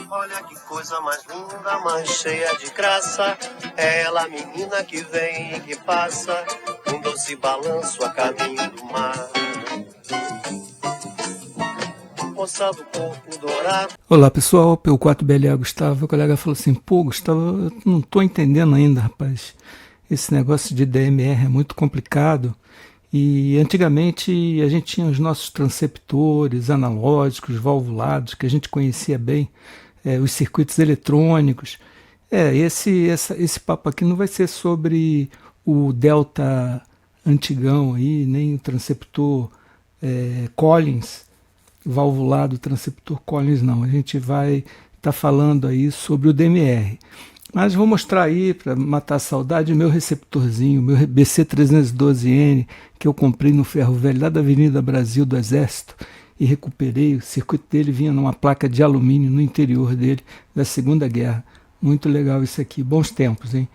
Olha que coisa mais linda, mais cheia de graça. É ela, a menina que vem e que passa, um doce balanço a caminho do mar. Moça do corpo dourado. Olá pessoal, P4BLA Gustavo. O colega falou assim: pô, Gustavo, eu não tô entendendo ainda, rapaz. Esse negócio de DMR é muito complicado. E antigamente a gente tinha os nossos transceptores analógicos, valvulados, que a gente conhecia bem, os circuitos eletrônicos. Esse papo aqui não vai ser sobre o delta antigão aí, nem o transceptor Collins, valvulado, transceptor Collins, não. A gente vai estar falando aí sobre o DMR. Mas vou mostrar aí, para matar a saudade, o meu receptorzinho, o meu BC312N, que eu comprei no Ferro Velho, lá da Avenida Brasil do Exército, e recuperei. O circuito dele vinha numa placa de alumínio no interior dele, da Segunda Guerra. Muito legal isso aqui, bons tempos, hein?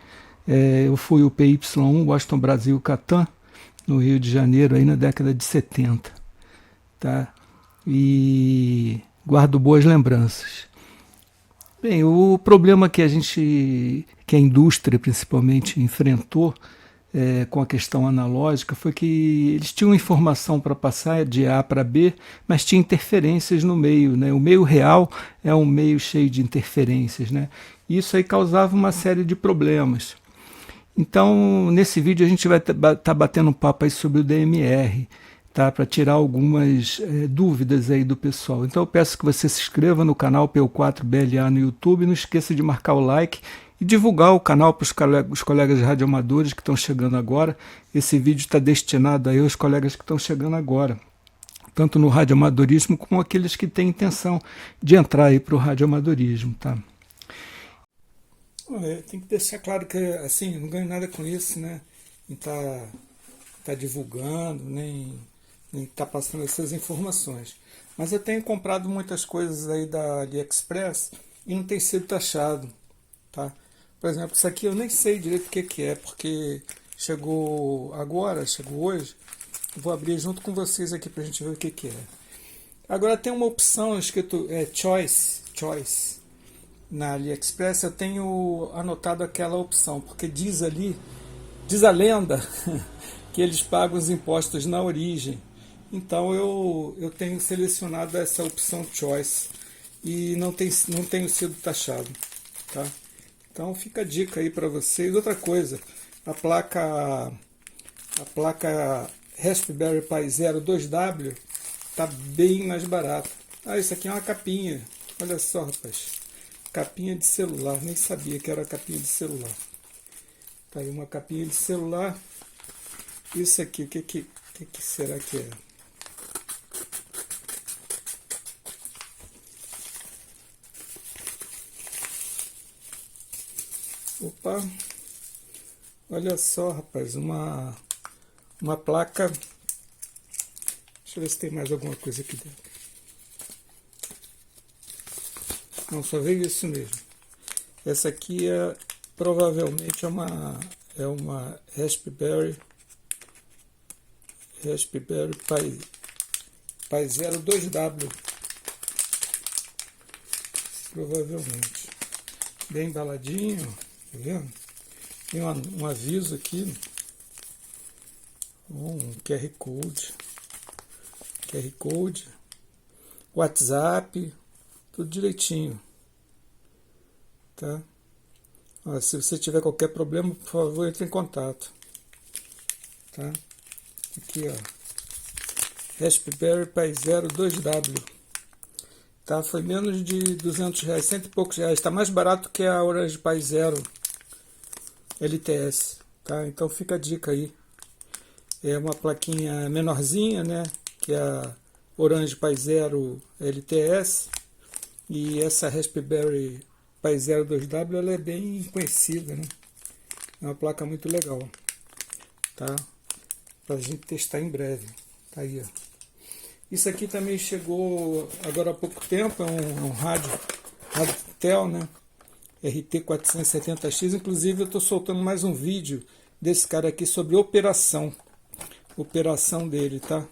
Eu fui o PY1, Washington Brasil Catam, no Rio de Janeiro, aí na década de 70. Tá? E guardo boas lembranças. Bem, o problema que a indústria principalmente enfrentou com a questão analógica foi que eles tinham informação para passar de A para B, mas tinha interferências no meio, né? O meio real é um meio cheio de interferências, né? Isso aí causava uma série de problemas. Então, nesse vídeo a gente vai estar batendo um papo aí sobre o DMR, tá? Para tirar algumas dúvidas aí do pessoal. Então eu peço que você se inscreva no canal P4BLA no YouTube, não esqueça de marcar o like e divulgar o canal para os colegas radioamadores que estão chegando agora. Esse vídeo está destinado aí aos colegas que estão chegando agora, tanto no radioamadorismo como aqueles que têm intenção de entrar aí para o radioamadorismo, tá? Tem que deixar claro que assim, eu não ganho nada com isso, né? Não tá divulgando, nem está passando essas informações. Mas eu tenho comprado muitas coisas aí da AliExpress e não tem sido taxado. Tá? Por exemplo, isso aqui eu nem sei direito o que é, porque chegou agora, chegou hoje. Eu vou abrir junto com vocês aqui para a gente ver o que é. Agora tem uma opção escrito Choice. Na AliExpress eu tenho anotado aquela opção, porque diz a lenda, que eles pagam os impostos na origem. Então eu tenho selecionado essa opção Choice e não tenho sido taxado, tá? Então fica a dica aí para vocês. Outra coisa, a placa Raspberry Pi Zero 2W tá bem mais barata. Isso aqui é uma capinha. Olha só, rapaz, capinha de celular. Nem sabia que era capinha de celular. Tá aí uma capinha de celular. Isso aqui, o que será que é? Opa, olha só, rapaz, uma placa. Deixa eu ver se tem mais alguma coisa aqui dentro. Não, só veio isso mesmo. Essa aqui provavelmente é uma Raspberry Pi Zero 2W. Provavelmente. Bem embaladinho, tá vendo? Tem um aviso aqui. Um QR Code. WhatsApp. Tudo direitinho. Tá? Se você tiver qualquer problema, por favor, entre em contato. Tá? Aqui, ó. Raspberry Pi Zero 2W. Tá? Foi menos de R$200, cento e poucos reais. Está mais barato que a Orange Pi Zero LTS. Tá? Então fica a dica aí. É uma plaquinha menorzinha, né? Que é a Orange Pi Zero LTS. E essa Raspberry Pi Zero 2W ela é bem conhecida, né? É uma placa muito legal. Tá? Pra gente testar em breve. Tá aí, ó. Isso aqui também chegou agora há pouco tempo, é um rádio Tel, né? RT470X. Inclusive eu estou soltando mais um vídeo desse cara aqui sobre operação dele, tá?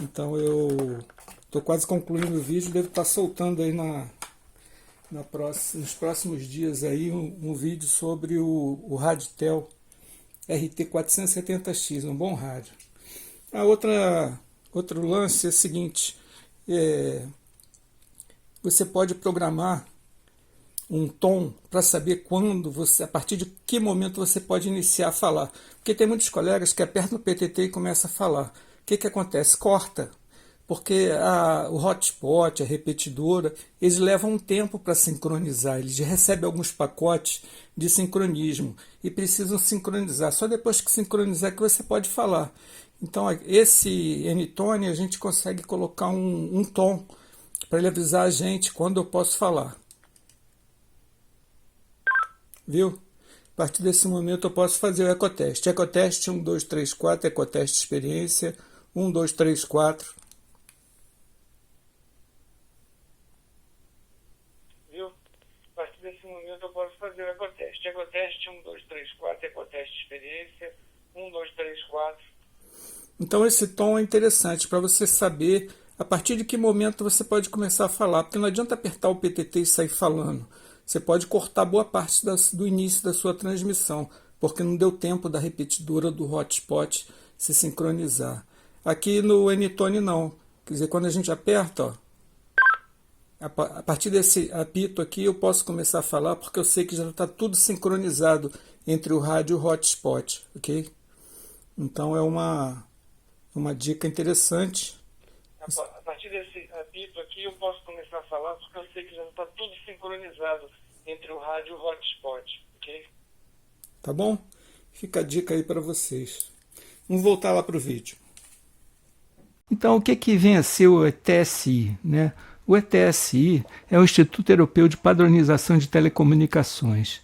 Então eu estou quase concluindo o vídeo, devo estar soltando aí nos próximos dias aí um vídeo sobre o Raditel RT470X, um bom rádio. Outro lance é o seguinte, você pode programar um tom para saber a partir de que momento você pode iniciar a falar. Porque tem muitos colegas que apertam o PTT e começam a falar. O que acontece? Corta. Porque o hotspot, a repetidora, eles levam um tempo para sincronizar. Eles recebem alguns pacotes de sincronismo e precisam sincronizar. Só depois que sincronizar que você pode falar. Então, esse N-Tone a gente consegue colocar um tom para ele avisar a gente quando eu posso falar. Viu? A partir desse momento eu posso fazer o ecoteste. Ecoteste 1, 2, 3, 4, ecoteste experiência 1, 2, 3, 4. Viu? A partir desse momento eu posso fazer o ecoteste. Ecoteste 1, 2, 3, 4, ecoteste experiência 1, 2, 3, 4. Então esse tom é interessante para você saber a partir de que momento você pode começar a falar, porque não adianta apertar o PTT e sair falando. Você pode cortar boa parte do início da sua transmissão, porque não deu tempo da repetidora do hotspot se sincronizar. Aqui no N-Tone não. Quer dizer, quando a gente aperta, ó, a partir desse apito aqui eu posso começar a falar, porque eu sei que já está tudo sincronizado entre o rádio e o hotspot, ok? Então é uma dica interessante. A partir desse apito aqui eu posso começar a falar, porque eu sei que já está tudo sincronizado entre o rádio e o hotspot, ok? Tá bom? Fica a dica aí para vocês. Vamos voltar lá para o vídeo. Então, o que vem a ser o ETSI, né? O ETSI é o Instituto Europeu de Padronização de Telecomunicações.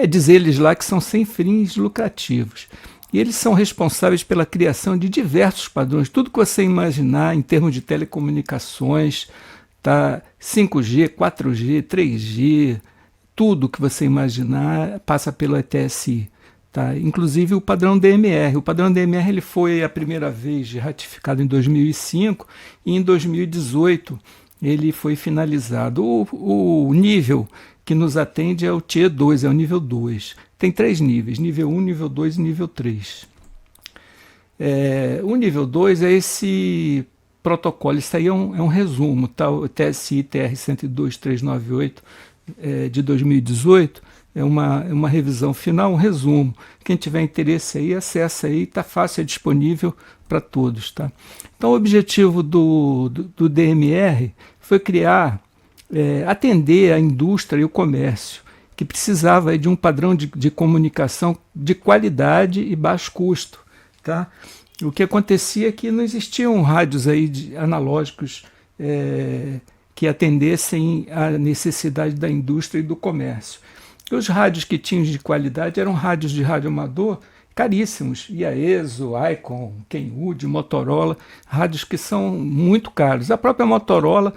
Diz eles lá que são sem fins lucrativos. E eles são responsáveis pela criação de diversos padrões, tudo que você imaginar em termos de telecomunicações, tá? 5G, 4G, 3G, tudo que você imaginar passa pelo ETSI. Tá? Inclusive o padrão DMR. O padrão DMR ele foi a primeira vez ratificado em 2005 e em 2018 ele foi finalizado. O nível que nos atende é o Tier 2, é o nível 2. Tem 3 níveis, nível 1, nível 2 e nível 3. O nível 2 é esse protocolo, isso aí é um resumo, tá? O TSI TR 102398 de 2018 é uma revisão final, um resumo. Quem tiver interesse aí, acessa aí, está fácil, é disponível para todos. Tá? Então o objetivo do DMR foi criar, atender a indústria e o comércio, que precisava de um padrão de comunicação de qualidade e baixo custo. Tá? O que acontecia é que não existiam rádios aí analógicos que atendessem à necessidade da indústria e do comércio. E os rádios que tinham de qualidade eram rádios de rádio amador caríssimos, Iaeso, Icon, Kenwood, Motorola, rádios que são muito caros. A própria Motorola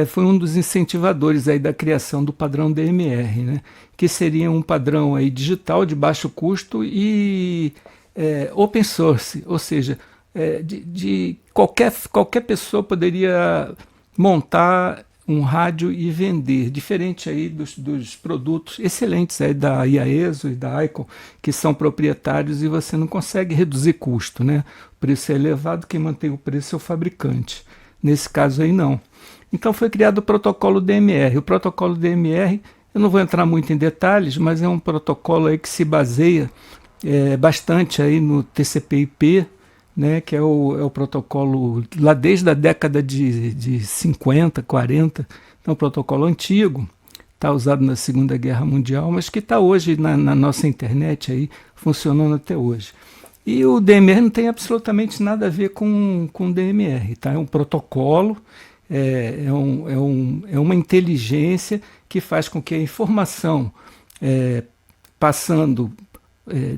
foi um dos incentivadores aí da criação do padrão DMR, né? Que seria um padrão aí digital de baixo custo e open source, ou seja, de qualquer pessoa poderia montar um rádio e vender, diferente aí dos produtos excelentes aí da Iaeso e da Icon, que são proprietários e você não consegue reduzir custo, né? O preço é elevado, quem mantém o preço é o fabricante. Nesse caso aí não. Então foi criado o protocolo DMR. O protocolo DMR, eu não vou entrar muito em detalhes, mas é um protocolo aí que se baseia bastante aí no TCP/IP, né, que é o protocolo lá desde a década de 50, 40, é um protocolo antigo, está usado na Segunda Guerra Mundial, mas que está hoje na nossa internet aí, funcionando até hoje. E o DMR não tem absolutamente nada a ver com DMR, tá? É um protocolo, é uma inteligência que faz com que a informação passando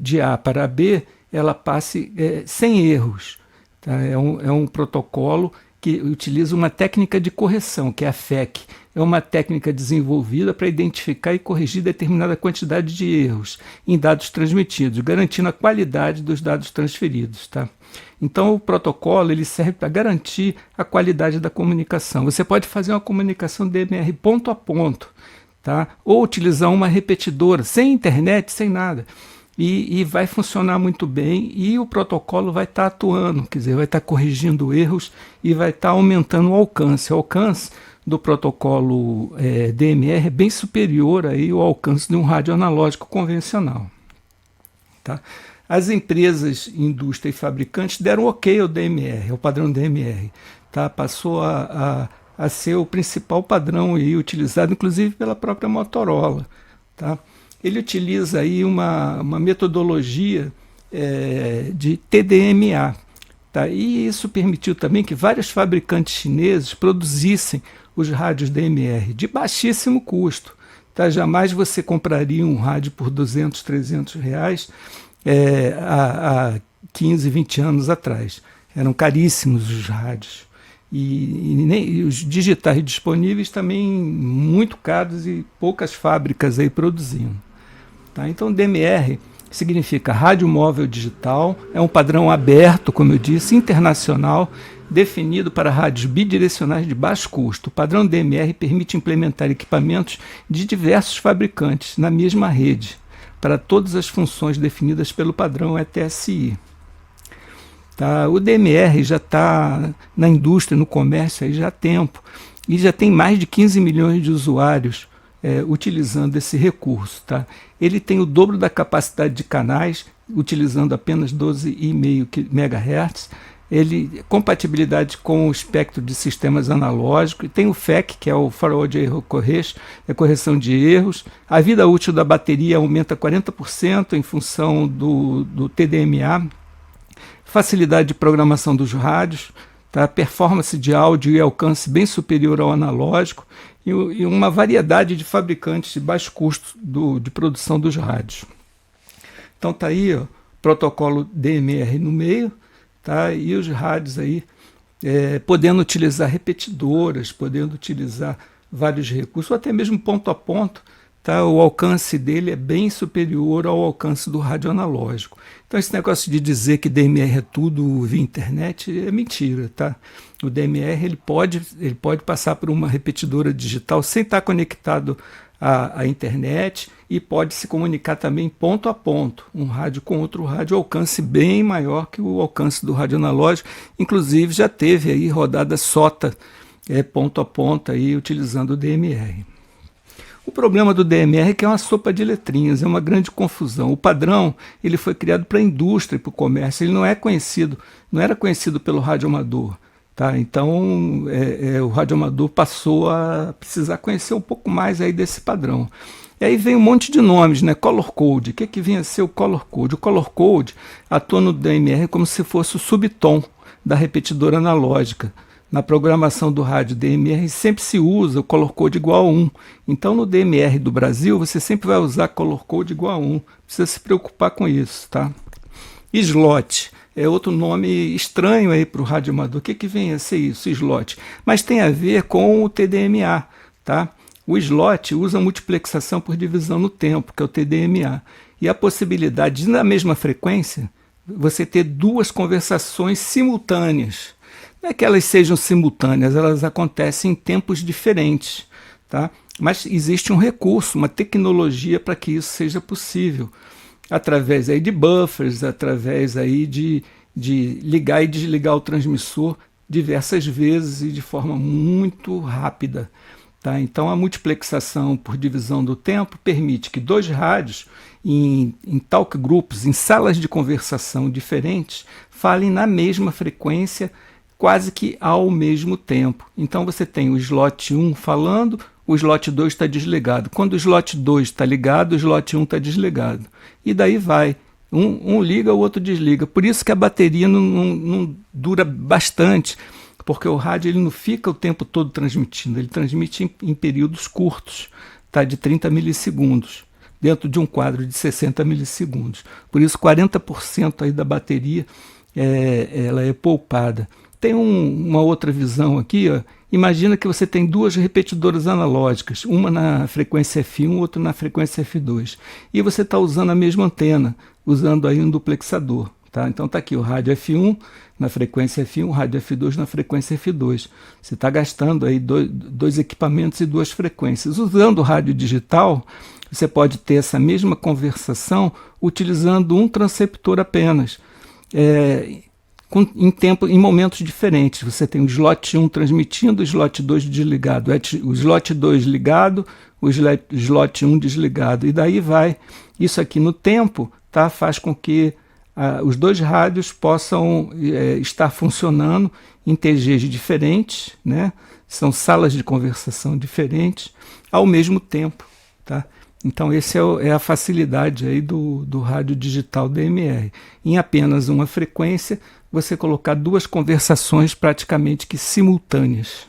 de A para B, ela passe sem erros. Tá? É um protocolo que utiliza uma técnica de correção, que é a FEC. É uma técnica desenvolvida para identificar e corrigir determinada quantidade de erros em dados transmitidos, garantindo a qualidade dos dados transferidos. Tá? Então, o protocolo ele serve para garantir a qualidade da comunicação. Você pode fazer uma comunicação DMR ponto a ponto, tá? Ou utilizar uma repetidora, sem internet, sem nada. E vai funcionar muito bem e o protocolo vai estar atuando, quer dizer, vai estar corrigindo erros e vai estar aumentando o alcance. O alcance do protocolo DMR é bem superior aí ao alcance de um rádio analógico convencional. Tá? As empresas, indústria e fabricantes deram ok ao DMR, ao padrão DMR. Tá? Passou a ser o principal padrão aí, utilizado inclusive pela própria Motorola. Tá? Ele utiliza aí uma metodologia de TDMA. Tá? E isso permitiu também que vários fabricantes chineses produzissem os rádios DMR de baixíssimo custo. Tá? Jamais você compraria um rádio por R$200, R$300 há 15, 20 anos atrás. Eram caríssimos os rádios. E os digitais disponíveis também muito caros e poucas fábricas aí produzindo. Tá? Então, DMR significa rádio móvel digital, é um padrão aberto, como eu disse, internacional, definido para rádios bidirecionais de baixo custo. O padrão DMR permite implementar equipamentos de diversos fabricantes na mesma rede, para todas as funções definidas pelo padrão ETSI. Tá? O DMR já está na indústria, no comércio aí já há tempo, e já tem mais de 15 milhões de usuários utilizando esse recurso. Tá? Ele tem o dobro da capacidade de canais, utilizando apenas 12,5 MHz. Ele compatibilidade com o espectro de sistemas analógicos, e tem o FEC, que é o Forward Error Correction, correção de erros. A vida útil da bateria aumenta 40% em função do TDMA. Facilidade de programação dos rádios, tá? Performance de áudio e alcance bem superior ao analógico, e uma variedade de fabricantes de baixo custo de produção dos rádios. Então está aí o protocolo DMR no meio, tá? E os rádios aí podendo utilizar repetidoras, podendo utilizar vários recursos, ou até mesmo ponto a ponto. Tá? O alcance dele é bem superior ao alcance do rádio analógico. Então esse negócio de dizer que DMR é tudo via internet é mentira. Tá? O DMR ele pode passar por uma repetidora digital sem estar conectado à internet, e pode se comunicar também ponto a ponto, um rádio com outro rádio, alcance bem maior que o alcance do rádio analógico. Inclusive já teve aí rodada SOTA ponto a ponto aí, utilizando o DMR. O problema do DMR é que é uma sopa de letrinhas, é uma grande confusão. O padrão ele foi criado para a indústria e para o comércio, ele não era conhecido pelo radioamador. Tá? Então o radioamador passou a precisar conhecer um pouco mais aí desse padrão. E aí vem um monte de nomes, né? Color Code. O que vinha a ser o Color Code? O Color Code atua no DMR como se fosse o subtom da repetidora analógica. Na programação do rádio DMR sempre se usa o Color Code igual a 1. Então no DMR do Brasil você sempre vai usar Color Code igual a 1. Não precisa se preocupar com isso. Tá? Slot é outro nome estranho aí para o radioamador. O que vem a ser isso, slot? Mas tem a ver com o TDMA. Tá? O slot usa multiplexação por divisão no tempo, que é o TDMA. E a possibilidade de, na mesma frequência, você ter duas conversações simultâneas. Não é que elas sejam simultâneas, elas acontecem em tempos diferentes. Tá? Mas existe um recurso, uma tecnologia para que isso seja possível. Através aí de buffers, através aí de ligar e desligar o transmissor diversas vezes e de forma muito rápida. Tá? Então a multiplexação por divisão do tempo permite que dois rádios em talk groups, em salas de conversação diferentes, falem na mesma frequência quase que ao mesmo tempo. Então você tem o slot 1 falando, o slot 2 está desligado. Quando o slot 2 está ligado, o slot 1 está desligado. E daí vai. Um liga, o outro desliga. Por isso que a bateria não dura bastante, porque o rádio ele não fica o tempo todo transmitindo, ele transmite em períodos curtos, tá? De 30 milissegundos, dentro de um quadro de 60 milissegundos. Por isso 40% aí da bateria ela é poupada. Tem uma outra visão aqui, ó. Imagina que você tem duas repetidoras analógicas, uma na frequência F1, outra na frequência F2. E você está usando a mesma antena, usando aí um duplexador. Tá? Então está aqui o rádio F1 na frequência F1, o rádio F2 na frequência F2. Você está gastando aí dois equipamentos e duas frequências. Usando o rádio digital, você pode ter essa mesma conversação utilizando um transceptor apenas. Em momentos diferentes. Você tem o slot 1 transmitindo, o slot 2 desligado, o slot 2 ligado, o slot 1 desligado, e daí vai. Isso aqui no tempo, tá, faz com que os dois rádios possam estar funcionando em TGs diferentes, né? São salas de conversação diferentes, ao mesmo tempo. Tá? Então, essa é a facilidade aí do rádio digital DMR. Em apenas uma frequência, você colocar duas conversações praticamente que simultâneas.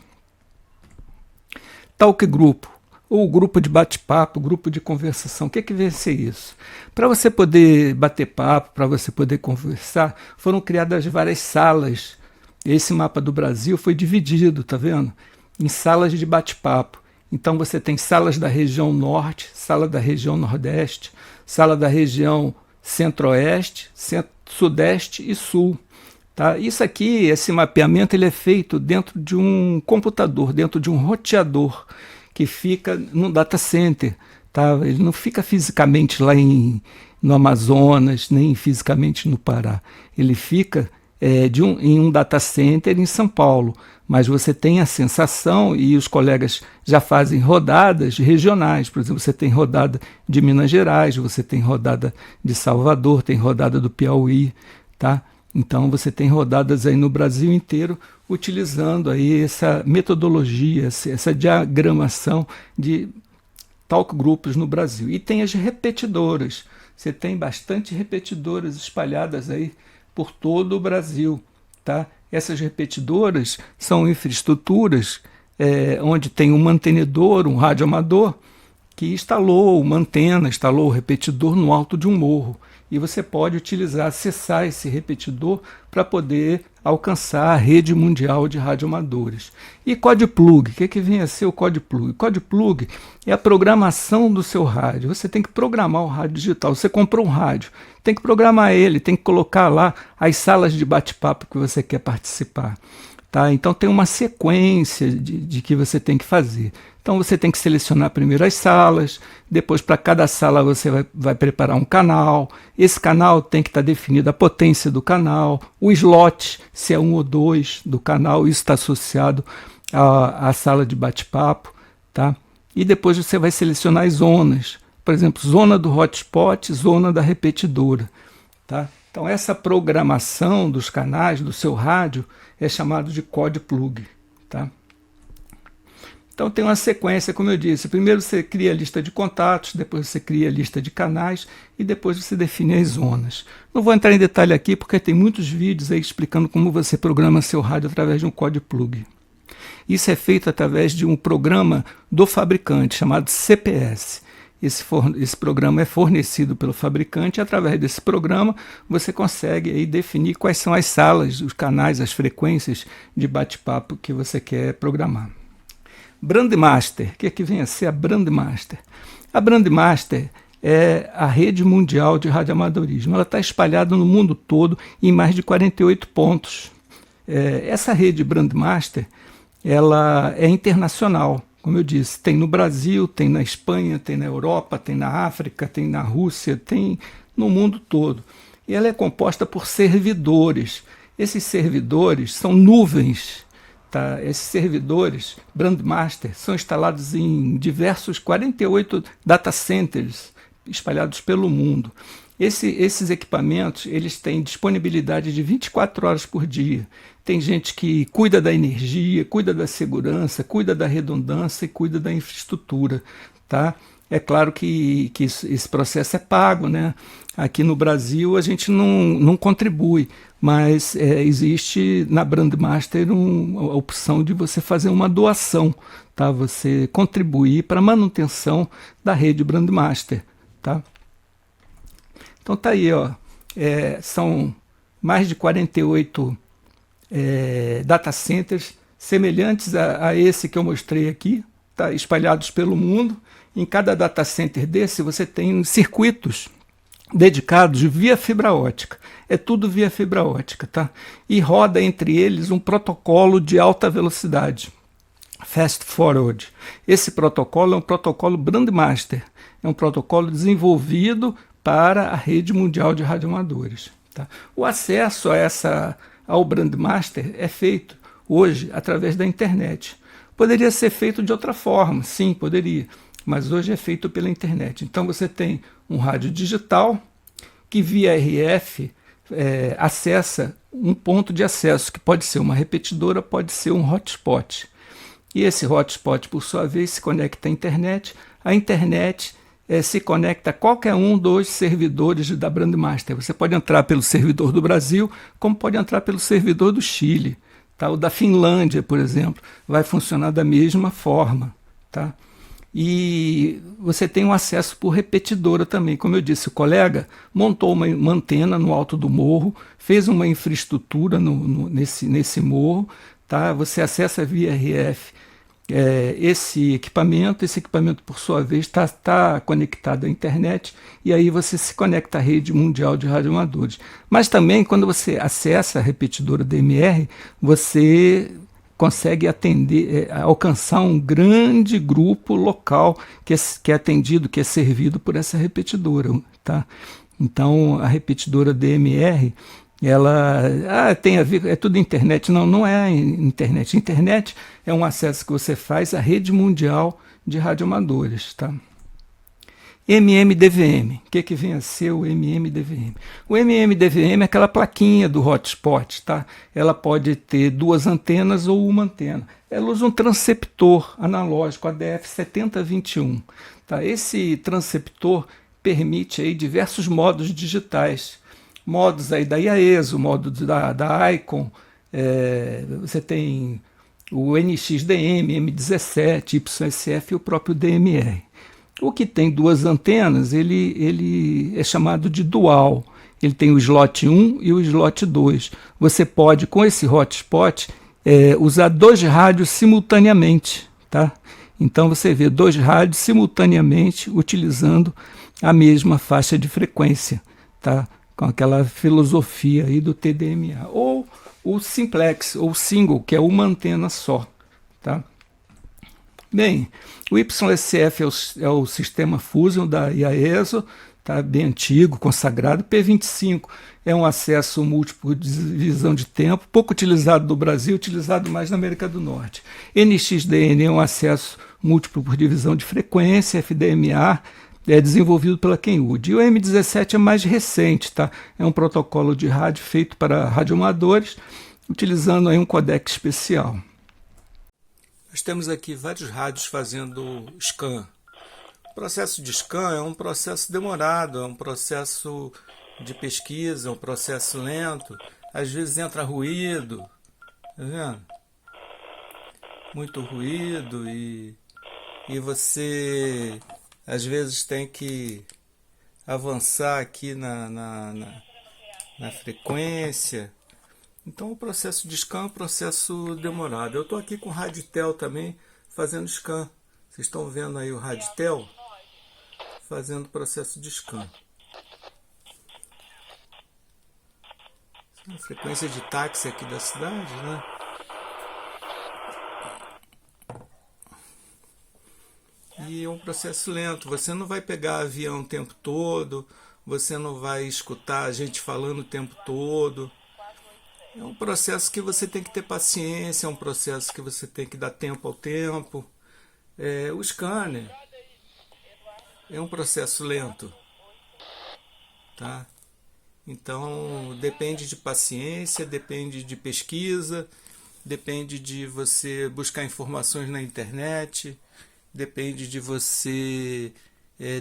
Talk grupo, ou grupo de bate-papo, grupo de conversação. O que vem a ser isso? Para você poder bater papo, para você poder conversar, foram criadas várias salas. Esse mapa do Brasil foi dividido, tá vendo? Em salas de bate-papo. Então você tem salas da região norte, sala da região nordeste, sala da região centro-oeste, sudeste e sul. Tá? Isso aqui, esse mapeamento, ele é feito dentro de um computador, dentro de um roteador que fica no data center. Tá? Ele não fica fisicamente lá no Amazonas, nem fisicamente no Pará. Ele fica em um data center em São Paulo. Mas você tem a sensação, e os colegas já fazem rodadas regionais. Por exemplo, você tem rodada de Minas Gerais, você tem rodada de Salvador, tem rodada do Piauí, tá? Então você tem rodadas aí no Brasil inteiro utilizando aí essa metodologia, essa diagramação de talk grupos no Brasil. E tem as repetidoras. Você tem bastante repetidoras espalhadas aí por todo o Brasil, tá? Essas repetidoras são infraestruturas onde tem um mantenedor, um radioamador, que instalou uma antena, instalou o repetidor no alto de um morro. E você pode acessar esse repetidor para poder alcançar a rede mundial de radioamadores. E Code-Plug, o que vem a ser o Code-Plug? Code-Plug é a programação do seu rádio. Você tem que programar o rádio digital. Você comprou um rádio, tem que programar ele, tem que colocar lá as salas de bate-papo que você quer participar. Tá? Então tem uma sequência de que você tem que fazer. Então você tem que selecionar primeiro as salas, depois para cada sala você vai preparar um canal. Esse canal tem que estar definida a potência do canal, o slot, se é 1 ou 2 do canal, isso está associado à sala de bate-papo. Tá? E depois você vai selecionar as zonas, por exemplo, zona do hotspot, zona da repetidora. Tá? Então essa programação dos canais do seu rádio é chamado de Code-Plug. Tá? Então tem uma sequência, como eu disse. Primeiro você cria a lista de contatos, depois você cria a lista de canais e depois você define as zonas. Não vou entrar em detalhe aqui porque tem muitos vídeos aí explicando como você programa seu rádio através de um Code-Plug. Isso é feito através de um programa do fabricante chamado CPS. Esse programa é fornecido pelo fabricante e através desse programa você consegue aí definir quais são as salas, os canais, as frequências de bate-papo que você quer programar. Brandmaster, o que vem a ser a Brandmaster? A Brandmaster é a rede mundial de radioamadorismo. Ela está espalhada no mundo todo em mais de 48 pontos. Essa rede Brandmaster ela é internacional, como eu disse. Tem no Brasil, tem na Espanha, tem na Europa, tem na África, tem na Rússia, tem no mundo todo. E ela é composta por servidores. Esses servidores são nuvens. Tá? Esses servidores Brandmaster são instalados em diversos 48 data centers espalhados pelo mundo. Esses equipamentos eles têm disponibilidade de 24 horas por dia. Tem gente que cuida da energia, cuida da segurança, cuida da redundância e cuida da infraestrutura. Tá? É claro que esse processo é pago, né? Aqui no Brasil a gente não contribui, mas existe na Brandmaster a opção de você fazer uma doação, tá? Você contribuir para a manutenção da rede Brandmaster. Tá? Então tá aí, ó. São mais de 48 data centers semelhantes a esse que eu mostrei aqui, tá, espalhados pelo mundo. Em cada data center desse você tem circuitos dedicados via fibra ótica. É tudo via fibra ótica, tá? E roda entre eles um protocolo de alta velocidade, Fast Forward. Esse protocolo é um protocolo Brandmaster, é um protocolo desenvolvido para a rede mundial de radioamadores. Tá? O acesso ao Brandmaster é feito hoje através da internet. Poderia ser feito de outra forma, sim, poderia, mas hoje é feito pela internet. Então você tem um rádio digital que via RF acessa um ponto de acesso, que pode ser uma repetidora, pode ser um hotspot. E esse hotspot, por sua vez, se conecta à internet. A internet se conecta a qualquer um dos servidores da Brandmaster. Você pode entrar pelo servidor do Brasil, como pode entrar pelo servidor do Chile. Tá? O da Finlândia, por exemplo, vai funcionar da mesma forma. Tá? E você tem um acesso por repetidora também. Como eu disse, o colega montou uma antena no alto do morro, fez uma infraestrutura nesse morro. Tá? Você acessa via RF esse equipamento por sua vez está conectado à internet, e aí você se conecta à rede mundial de radioamadores. Mas também, quando você acessa a repetidora DMR, você consegue alcançar um grande grupo local que é atendido, que é servido por essa repetidora. Tá? Então, a repetidora DMR, ela tem a ver, é tudo internet. Não, não é internet. Internet é um acesso que você faz à rede mundial de radioamadores. Tá? MMDVM. O que vem a ser o MMDVM? O MMDVM é aquela plaquinha do hotspot. Tá? Ela pode ter duas antenas ou uma antena. Ela usa um transceptor analógico ADF7021. Tá? Esse transceptor permite aí diversos modos digitais. Modos aí da IAESO, modo da ICON, você tem o NXDM, M17, YSF e o próprio DMR. O que tem duas antenas, ele é chamado de dual. Ele tem o slot 1 e o slot 2. Você pode, com esse hotspot, usar dois rádios simultaneamente. Tá? Então você vê dois rádios simultaneamente utilizando a mesma faixa de frequência. Tá? Com aquela filosofia aí do TDMA, ou o simplex, ou single, que é uma antena só. Tá? Bem, o YSF é o sistema Fusion da IAESO, tá? Bem antigo, consagrado. P25 é um acesso múltiplo de divisão de tempo, pouco utilizado no Brasil, utilizado mais na América do Norte. NXDN é um acesso múltiplo por divisão de frequência, FDMA, é desenvolvido pela Kenwood. E o M17 é mais recente, tá? É um protocolo de rádio feito para radioamadores, utilizando aí um codec especial. Nós temos aqui vários rádios fazendo scan. O processo de scan é um processo demorado, é um processo de pesquisa, é um processo lento. Às vezes entra ruído, tá vendo? Muito ruído e você às vezes tem que avançar aqui na frequência. Então o processo de scan é um processo demorado. Eu estou aqui com o Raditel também fazendo scan. Vocês estão vendo aí o Raditel fazendo processo de scan. A frequência de táxi aqui da cidade, né? E é um processo lento. Você não vai pegar avião o tempo todo, você não vai escutar a gente falando o tempo todo. É um processo que você tem que ter paciência, é um processo que você tem que dar tempo ao tempo. O scanner é um processo lento. Tá? Então depende de paciência, depende de pesquisa, depende de você buscar informações na internet. Depende de você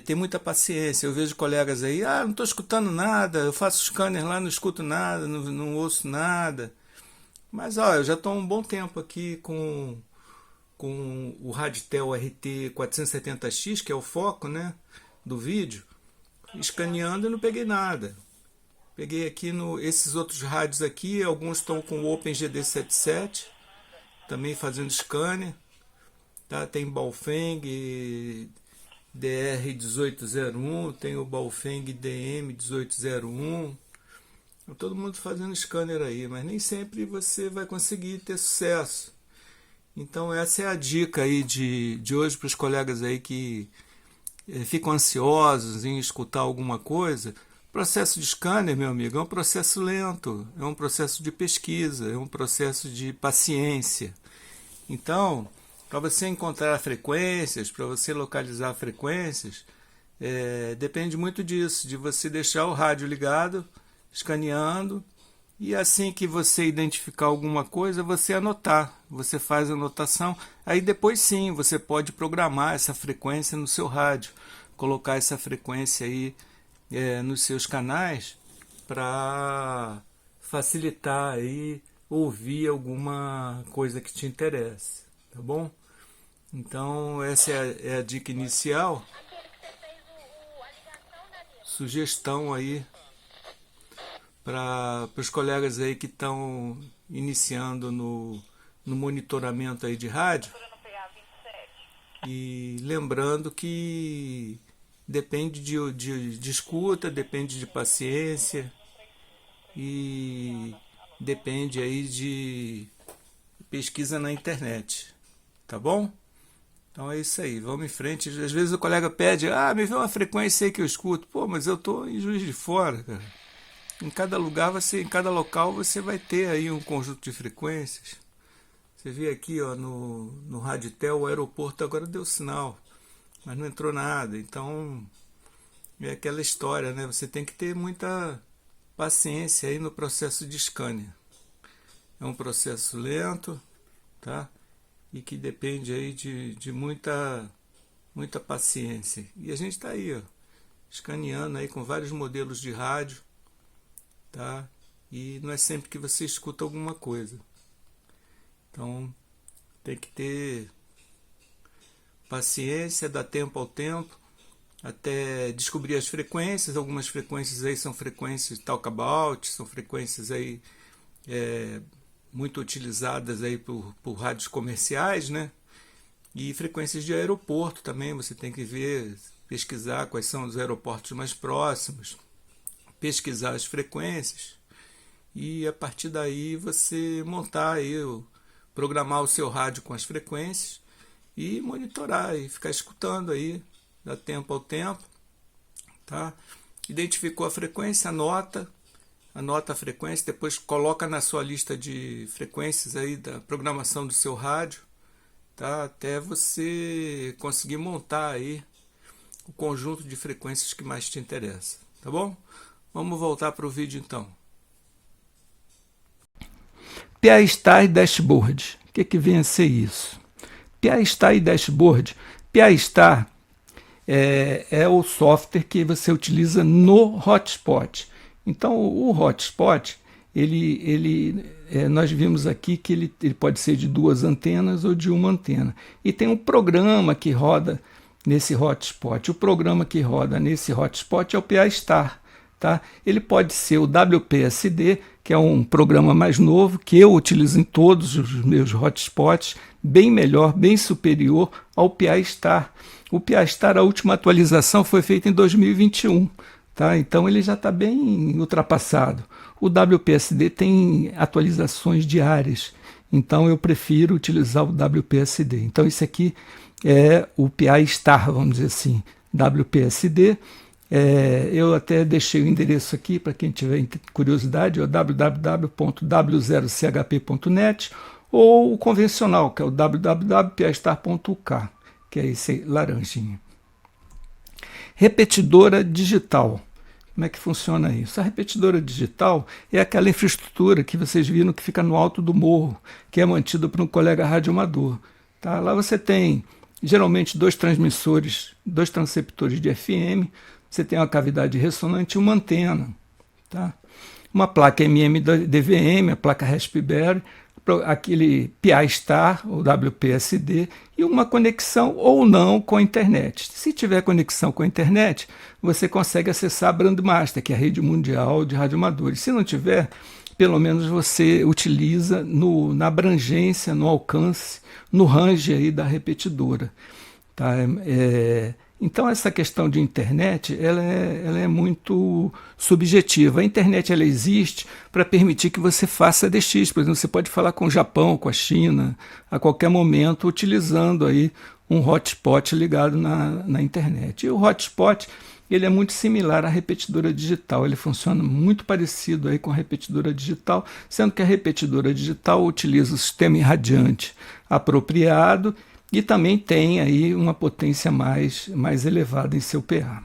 ter muita paciência. Eu vejo colegas aí, não estou escutando nada, eu faço scanner lá, não escuto nada, não ouço nada. Mas eu já estou há um bom tempo aqui com o Raditel RT470X, que é o foco, né, do vídeo, escaneando e não peguei nada. Peguei aqui esses outros rádios aqui, alguns estão com o OpenGD77, também fazendo scanner, tá? Tem Baofeng DR1801, tem o Baofeng DM1801, todo mundo fazendo scanner aí, mas nem sempre você vai conseguir ter sucesso. Então essa é a dica aí de hoje para os colegas aí que ficam ansiosos em escutar alguma coisa. O processo de scanner, meu amigo, é um processo lento, é um processo de pesquisa, é um processo de paciência. Então, para você encontrar frequências, para você localizar frequências, depende muito disso, de você deixar o rádio ligado, escaneando, e assim que você identificar alguma coisa, você anotar, você faz a anotação, aí depois sim, você pode programar essa frequência no seu rádio, colocar essa frequência aí nos seus canais para facilitar aí ouvir alguma coisa que te interesse, tá bom? Então essa é a dica inicial, sugestão aí para os colegas aí que estão iniciando no monitoramento aí de rádio. E lembrando que depende de escuta, depende de paciência e depende aí de pesquisa na internet, tá bom? Então é isso aí, vamos em frente. Às vezes o colega pede, me vê uma frequência aí que eu escuto. Pô, mas eu estou em Juiz de Fora, cara. Em cada lugar, em cada local você vai ter aí um conjunto de frequências. Você vê aqui, ó, no Raditel, o aeroporto agora deu sinal, mas não entrou nada. Então é aquela história, né? Você tem que ter muita paciência aí no processo de scanner. É um processo lento, tá? E que depende aí de muita paciência. E a gente está aí, ó, escaneando aí com vários modelos de rádio, tá? E não é sempre que você escuta alguma coisa. Então tem que ter paciência, dar tempo ao tempo, até descobrir as frequências. Algumas frequências aí são frequências talkabout, são frequências aí muito utilizadas aí por rádios comerciais, né? E frequências de aeroporto também, você tem que ver, pesquisar quais são os aeroportos mais próximos, pesquisar as frequências e a partir daí você montar aí, programar o seu rádio com as frequências e monitorar e ficar escutando aí, dá tempo ao tempo, tá? Identificou a frequência, anota a frequência, depois coloca na sua lista de frequências aí da programação do seu rádio, tá? Até você conseguir montar aí o conjunto de frequências que mais te interessa, tá bom? Vamos voltar para o vídeo então. PA-Star e Dashboard. O que vem a ser isso? PA-Star e Dashboard. PA-Star é o software que você utiliza no hotspot. Então o hotspot, nós vimos aqui que ele pode ser de 2 antenas ou de 1 antena. E tem um programa que roda nesse hotspot. O programa que roda nesse hotspot é o PA-Star. Tá? Ele pode ser o WPSD, que é um programa mais novo, que eu utilizo em todos os meus hotspots, bem melhor, bem superior ao PA-Star. O PA-Star, a última atualização foi feita em 2021. Tá? Então ele já está bem ultrapassado. O WPSD tem atualizações diárias, então eu prefiro utilizar o WPSD. Então esse aqui é o PA-Star, vamos dizer assim, WPSD. Eu até deixei o endereço aqui para quem tiver curiosidade, é www.w0chp.net, ou o convencional, que é o www.pastar.uk, que é esse laranjinha. Repetidora digital. Como é que funciona isso? A repetidora digital é aquela infraestrutura que vocês viram que fica no alto do morro, que é mantida por um colega radioamador. Tá? Lá você tem geralmente 2 transmissores, 2 transceptores de FM, você tem uma cavidade ressonante e uma antena. Tá? Uma placa MMDVM, a placa Raspberry. A aquele PI Star, ou WPSD, e uma conexão ou não com a internet. Se tiver conexão com a internet, você consegue acessar a Brandmaster, que é a rede mundial de radioamadores. Se não tiver, pelo menos você utiliza na abrangência, no alcance, no range aí da repetidora. Tá? Então essa questão de internet ela é muito subjetiva. A internet ela existe para permitir que você faça DX. Por exemplo, você pode falar com o Japão, com a China, a qualquer momento, utilizando aí um hotspot ligado na internet. E o hotspot ele é muito similar à repetidora digital, ele funciona muito parecido aí com a repetidora digital, sendo que a repetidora digital utiliza o sistema irradiante apropriado e também tem aí uma potência mais elevada em seu PA.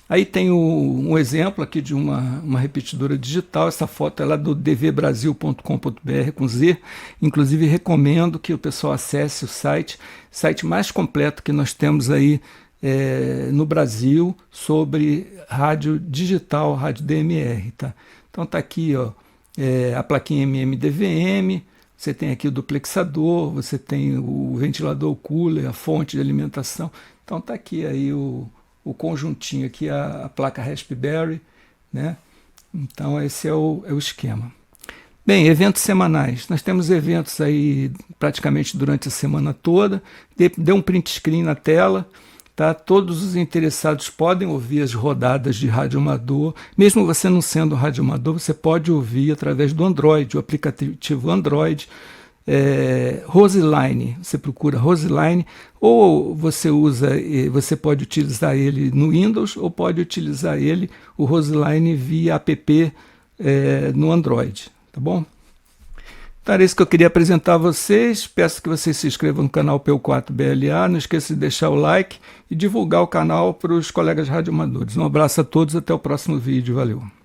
Aí tem um exemplo aqui de uma repetidora digital. Essa foto é lá do dvbrasil.com.br com Z. Inclusive recomendo que o pessoal acesse o site mais completo que nós temos aí no Brasil sobre rádio digital, rádio DMR. Tá? Então tá aqui ó, a plaquinha MMDVM. Você tem aqui o duplexador, você tem o ventilador cooler, a fonte de alimentação. Então está aqui aí o conjuntinho, aqui a placa Raspberry, né? Então esse é o esquema. Bem, eventos semanais. Nós temos eventos aí praticamente durante a semana toda. Dê um print screen na tela. Tá? Todos os interessados podem ouvir as rodadas de radioamador. Mesmo você não sendo radioamador, você pode ouvir através do Android, o aplicativo Android. Roseline, você procura Roseline, ou você pode utilizar ele no Windows, ou pode utilizar o Roseline via app no Android. Tá bom? Então era isso que eu queria apresentar a vocês. Peço que vocês se inscrevam no canal PU4BLA. Não esqueça de deixar o like e divulgar o canal para os colegas radioamadores. Um abraço a todos, até o próximo vídeo. Valeu!